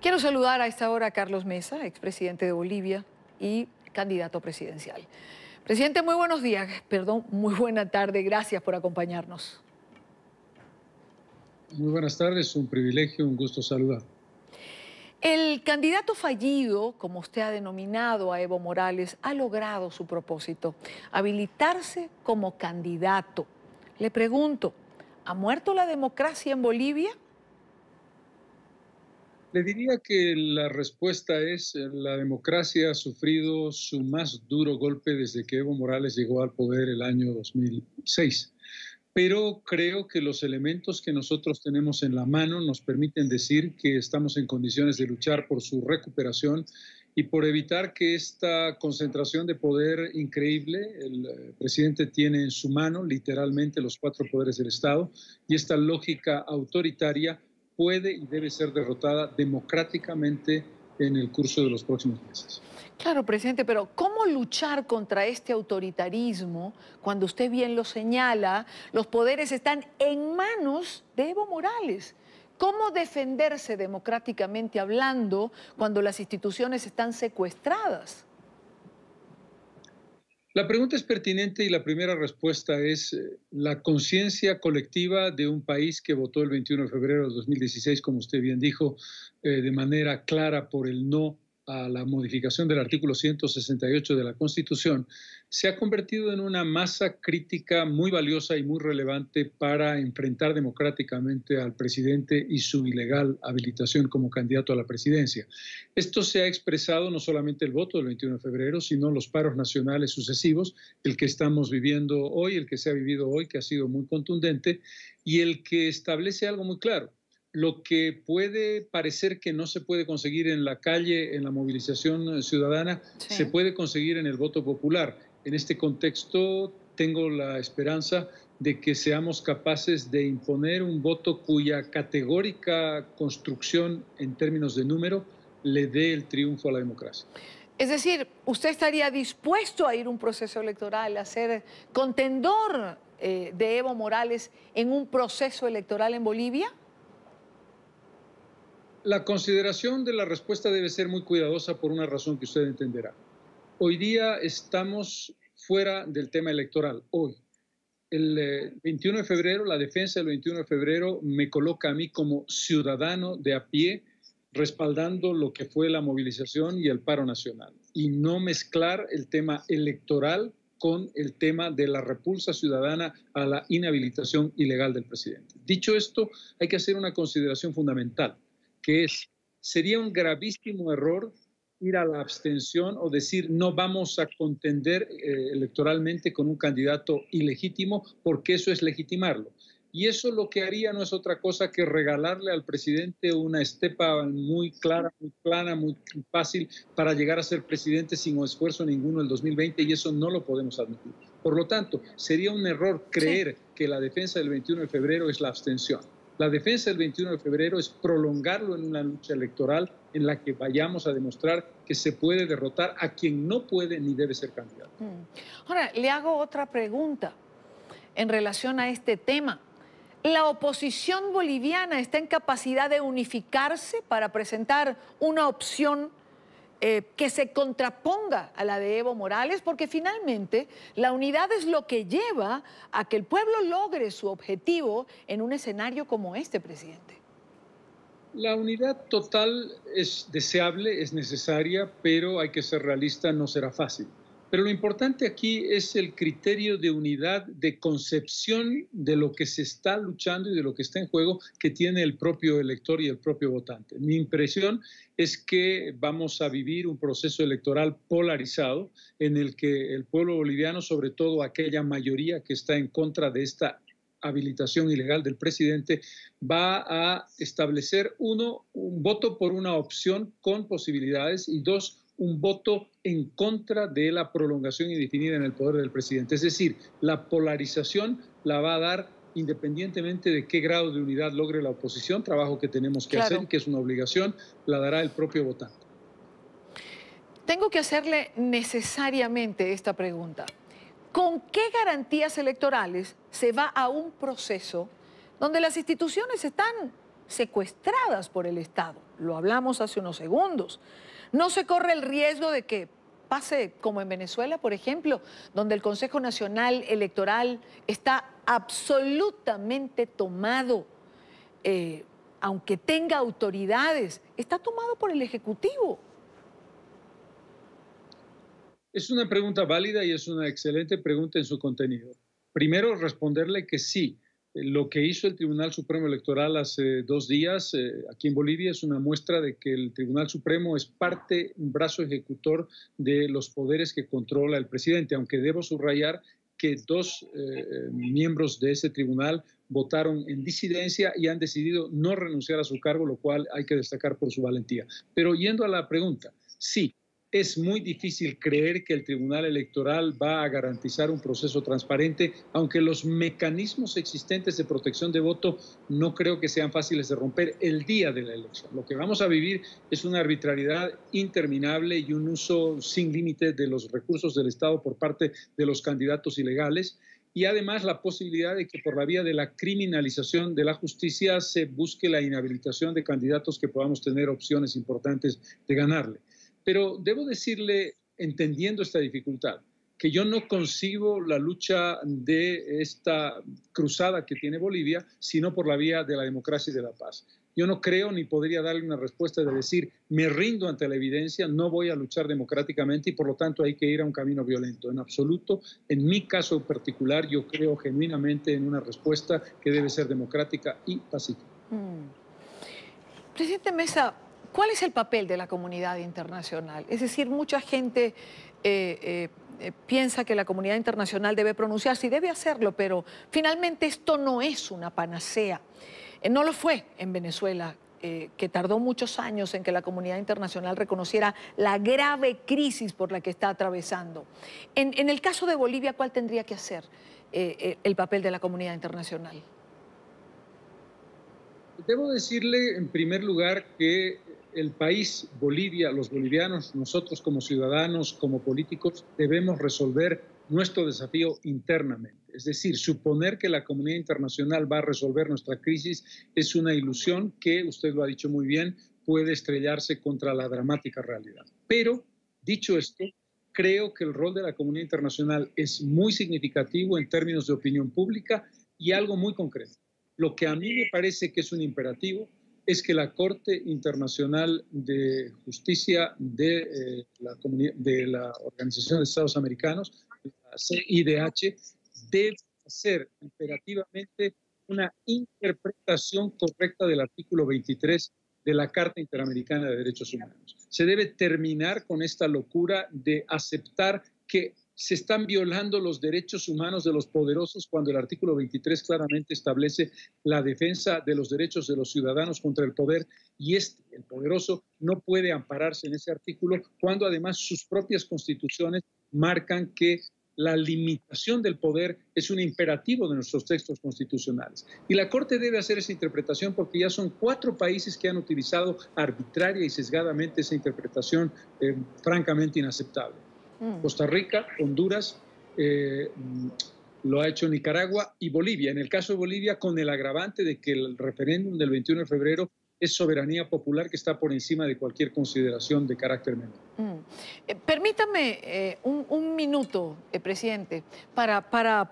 Quiero saludar a esta hora a Carlos Mesa, expresidente de Bolivia y candidato presidencial. Presidente, muy buenos días, perdón, muy buena tarde, gracias por acompañarnos. Muy buenas tardes, un privilegio, un gusto saludar. El candidato fallido, como usted ha denominado a Evo Morales, ha logrado su propósito, habilitarse como candidato. Le pregunto, ¿ha muerto la democracia en Bolivia? Le diría que la respuesta es, la democracia ha sufrido su más duro golpe desde que Evo Morales llegó al poder el año 2006. Pero creo que los elementos que nosotros tenemos en la mano nos permiten decir que estamos en condiciones de luchar por su recuperación y por evitar que esta concentración de poder increíble, el presidente tiene en su mano literalmente los 4 poderes del Estado, y esta lógica autoritaria puede y debe ser derrotada democráticamente en el curso de los próximos meses. Claro, presidente, pero ¿cómo luchar contra este autoritarismo cuando usted bien lo señala, los poderes están en manos de Evo Morales? ¿Cómo defenderse democráticamente hablando cuando las instituciones están secuestradas? La pregunta es pertinente y la primera respuesta es la conciencia colectiva de un país que votó el 21 de febrero de 2016, como usted bien dijo, de manera clara por el no a la modificación del artículo 168 de la Constitución, se ha convertido en una masa crítica muy valiosa y muy relevante para enfrentar democráticamente al presidente y su ilegal habilitación como candidato a la presidencia. Esto se ha expresado no solamente el voto del 21 de febrero, sino los paros nacionales sucesivos, el que estamos viviendo hoy, el que se ha vivido hoy, que ha sido muy contundente, y el que establece algo muy claro. Lo que puede parecer que no se puede conseguir en la calle, en la movilización ciudadana, se Sí. puede conseguir en el voto popular. En este contexto, tengo la esperanza de que seamos capaces de imponer un voto cuya categórica construcción en términos de número le dé el triunfo a la democracia. Es decir, ¿usted estaría dispuesto a ir a un proceso electoral, a ser contendor de Evo Morales en un proceso electoral en Bolivia? La consideración de la respuesta debe ser muy cuidadosa por una razón que usted entenderá. Hoy día estamos fuera del tema electoral, hoy. El 21 de febrero, la defensa del 21 de febrero me coloca a mí como ciudadano de a pie, respaldando lo que fue la movilización y el paro nacional. Y no mezclar el tema electoral con el tema de la repulsa ciudadana a la inhabilitación ilegal del presidente. Dicho esto, hay que hacer una consideración fundamental, que es, sería un gravísimo error ir a la abstención o decir no vamos a contender electoralmente con un candidato ilegítimo, porque eso es legitimarlo. Y eso lo que haría no es otra cosa que regalarle al presidente una estepa muy clara, muy plana, muy fácil para llegar a ser presidente sin esfuerzo ninguno el 2020, y eso no lo podemos admitir. Por lo tanto, sería un error creer que la defensa del 21 de febrero es la abstención. La defensa del 21 de febrero es prolongarlo en una lucha electoral en la que vayamos a demostrar que se puede derrotar a quien no puede ni debe ser candidato. Ahora, le hago otra pregunta en relación a este tema. ¿La oposición boliviana está en capacidad de unificarse para presentar una opción que se contraponga a la de Evo Morales? Porque finalmente la unidad es lo que lleva a que el pueblo logre su objetivo en un escenario como este, presidente. La unidad total es deseable, es necesaria, pero hay que ser realista, no será fácil. Pero lo importante aquí es el criterio de unidad, de concepción de lo que se está luchando y de lo que está en juego que tiene el propio elector y el propio votante. Mi impresión es que vamos a vivir un proceso electoral polarizado en el que el pueblo boliviano, sobre todo aquella mayoría que está en contra de esta habilitación ilegal del presidente, va a establecer, uno, un voto por una opción con posibilidades, y dos, un voto en contra de la prolongación indefinida en el poder del presidente. Es decir, la polarización la va a dar independientemente de qué grado de unidad logre la oposición, trabajo que tenemos que hacer y que es una obligación, la dará el propio votante. Tengo que hacerle necesariamente esta pregunta. ¿Con qué garantías electorales se va a un proceso donde las instituciones están secuestradas por el Estado. Lo hablamos hace unos segundos. No se corre el riesgo de que pase como en Venezuela, por ejemplo, donde el Consejo Nacional Electoral está absolutamente tomado, aunque tenga autoridades, está tomado por el Ejecutivo. Es una pregunta válida y es una excelente pregunta en su contenido. Primero, responderle que sí. Lo que hizo el Tribunal Supremo Electoral hace 2 días aquí en Bolivia es una muestra de que el Tribunal Supremo es parte, un brazo ejecutor de los poderes que controla el presidente, aunque debo subrayar que 2 miembros de ese tribunal votaron en disidencia y han decidido no renunciar a su cargo, lo cual hay que destacar por su valentía. Pero yendo a la pregunta, sí. Es muy difícil creer que el Tribunal Electoral va a garantizar un proceso transparente, aunque los mecanismos existentes de protección de voto no creo que sean fáciles de romper el día de la elección. Lo que vamos a vivir es una arbitrariedad interminable y un uso sin límite de los recursos del Estado por parte de los candidatos ilegales. Y además la posibilidad de que por la vía de la criminalización de la justicia se busque la inhabilitación de candidatos que podamos tener opciones importantes de ganarle. Pero debo decirle, entendiendo esta dificultad, que yo no concibo la lucha de esta cruzada que tiene Bolivia, sino por la vía de la democracia y de la paz. Yo no creo ni podría darle una respuesta de decir, me rindo ante la evidencia, no voy a luchar democráticamente y por lo tanto hay que ir a un camino violento. En absoluto, en mi caso particular, yo creo genuinamente en una respuesta que debe ser democrática y pacífica. Presidente Mesa, ¿cuál es el papel de la comunidad internacional? Es decir, mucha gente piensa que la comunidad internacional debe pronunciarse y debe hacerlo, pero finalmente esto no es una panacea. No lo fue en Venezuela, que tardó muchos años en que la comunidad internacional reconociera la grave crisis por la que está atravesando. En el caso de Bolivia, ¿cuál tendría que ser el papel de la comunidad internacional? Debo decirle, en primer lugar, que el país, Bolivia, los bolivianos, nosotros como ciudadanos, como políticos, debemos resolver nuestro desafío internamente. Es decir, suponer que la comunidad internacional va a resolver nuestra crisis es una ilusión que, usted lo ha dicho muy bien, puede estrellarse contra la dramática realidad. Pero, dicho esto, creo que el rol de la comunidad internacional es muy significativo en términos de opinión pública y algo muy concreto. Lo que a mí me parece que es un imperativo es que la Corte Internacional de Justicia de la Organización de Estados Americanos, la CIDH, debe hacer imperativamente una interpretación correcta del artículo 23 de la Carta Interamericana de Derechos Humanos. Se debe terminar con esta locura de aceptar que se están violando los derechos humanos de los poderosos cuando el artículo 23 claramente establece la defensa de los derechos de los ciudadanos contra el poder y el poderoso, no puede ampararse en ese artículo cuando además sus propias constituciones marcan que la limitación del poder es un imperativo de nuestros textos constitucionales. Y la Corte debe hacer esa interpretación porque ya son 4 países que han utilizado arbitraria y sesgadamente esa interpretación francamente inaceptable. Costa Rica, Honduras, lo ha hecho Nicaragua y Bolivia. En el caso de Bolivia, con el agravante de que el referéndum del 21 de febrero es soberanía popular que está por encima de cualquier consideración de carácter menor. Permítame un minuto, presidente, para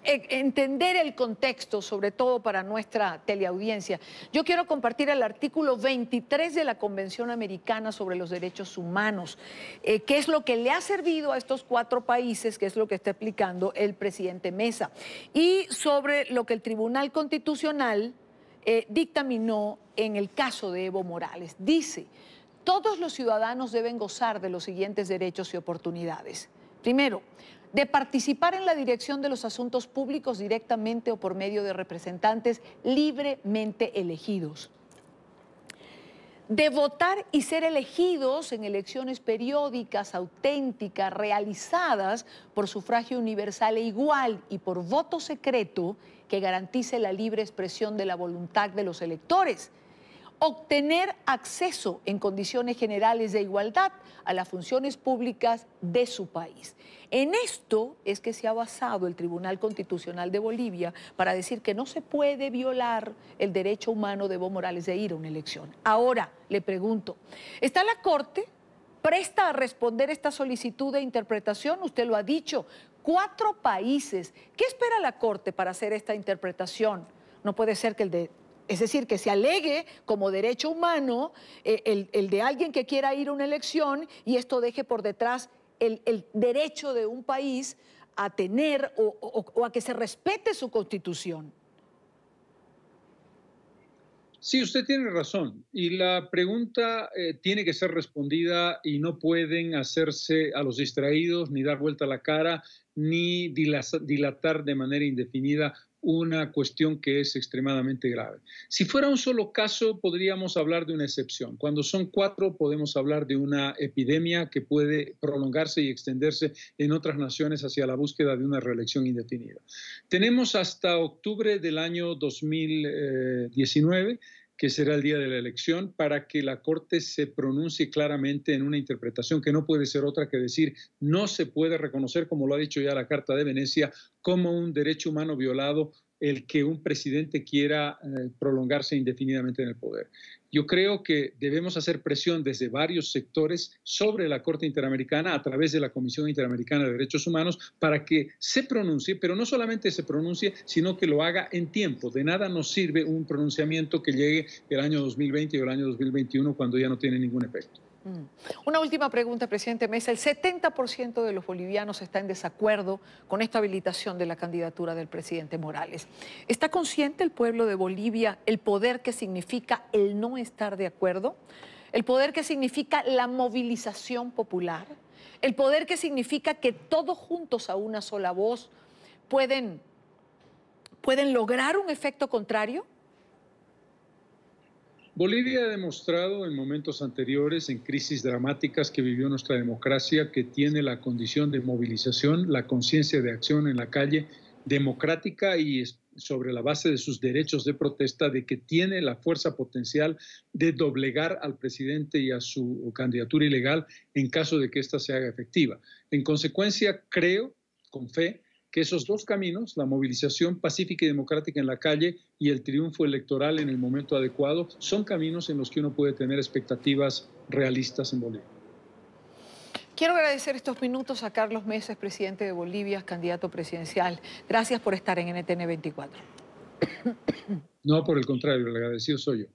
entender el contexto, sobre todo para nuestra teleaudiencia. Yo quiero compartir el artículo 23 de la Convención Americana sobre los Derechos Humanos, que es lo que le ha servido a estos 4 países, que es lo que está explicando el presidente Mesa, y sobre lo que el Tribunal Constitucional dictaminó en el caso de Evo Morales. Dice: todos los ciudadanos deben gozar de los siguientes derechos y oportunidades. Primero, de participar en la dirección de los asuntos públicos directamente o por medio de representantes libremente elegidos. De votar y ser elegidos en elecciones periódicas, auténticas, realizadas por sufragio universal e igual y por voto secreto que garantice la libre expresión de la voluntad de los electores. obtener acceso en condiciones generales de igualdad a las funciones públicas de su país. En esto es que se ha basado el Tribunal Constitucional de Bolivia para decir que no se puede violar el derecho humano de Evo Morales de ir a una elección. Ahora, le pregunto, ¿está la Corte presta a responder esta solicitud de interpretación? Usted lo ha dicho, 4 países. ¿Qué espera la Corte para hacer esta interpretación? No puede ser que es decir, que se alegue como derecho humano el de alguien que quiera ir a una elección y esto deje por detrás el derecho de un país a tener o a que se respete su constitución. Sí, usted tiene razón. Y la pregunta tiene que ser respondida y no pueden hacerse a los distraídos, ni dar vuelta a la cara, ni dilatar de manera indefinida una cuestión que es extremadamente grave. Si fuera un solo caso, podríamos hablar de una excepción. Cuando son 4, podemos hablar de una epidemia que puede prolongarse y extenderse en otras naciones hacia la búsqueda de una reelección indefinida. Tenemos hasta octubre del año 2019, que será el día de la elección, para que la Corte se pronuncie claramente en una interpretación que no puede ser otra que decir no se puede reconocer, como lo ha dicho ya la Carta de Venecia, como un derecho humano violado el que un presidente quiera prolongarse indefinidamente en el poder. Yo creo que debemos hacer presión desde varios sectores sobre la Corte Interamericana a través de la Comisión Interamericana de Derechos Humanos para que se pronuncie, pero no solamente se pronuncie, sino que lo haga en tiempo. De nada nos sirve un pronunciamiento que llegue el año 2020 o el año 2021 cuando ya no tiene ningún efecto. Una última pregunta, presidente Mesa. El 70% de los bolivianos está en desacuerdo con esta habilitación de la candidatura del presidente Morales. ¿Está consciente el pueblo de Bolivia el poder que significa el no estar de acuerdo? ¿El poder que significa la movilización popular? ¿El poder que significa que todos juntos a una sola voz pueden lograr un efecto contrario? Bolivia ha demostrado en momentos anteriores, en crisis dramáticas que vivió nuestra democracia, que tiene la condición de movilización, la conciencia de acción en la calle democrática y sobre la base de sus derechos de protesta, de que tiene la fuerza potencial de doblegar al presidente y a su candidatura ilegal en caso de que ésta se haga efectiva. En consecuencia, creo, con fe, que esos 2 caminos, la movilización pacífica y democrática en la calle y el triunfo electoral en el momento adecuado, son caminos en los que uno puede tener expectativas realistas en Bolivia. Quiero agradecer estos minutos a Carlos Mesa, presidente de Bolivia, candidato presidencial. Gracias por estar en NTN 24. No, por el contrario, el agradecido soy yo.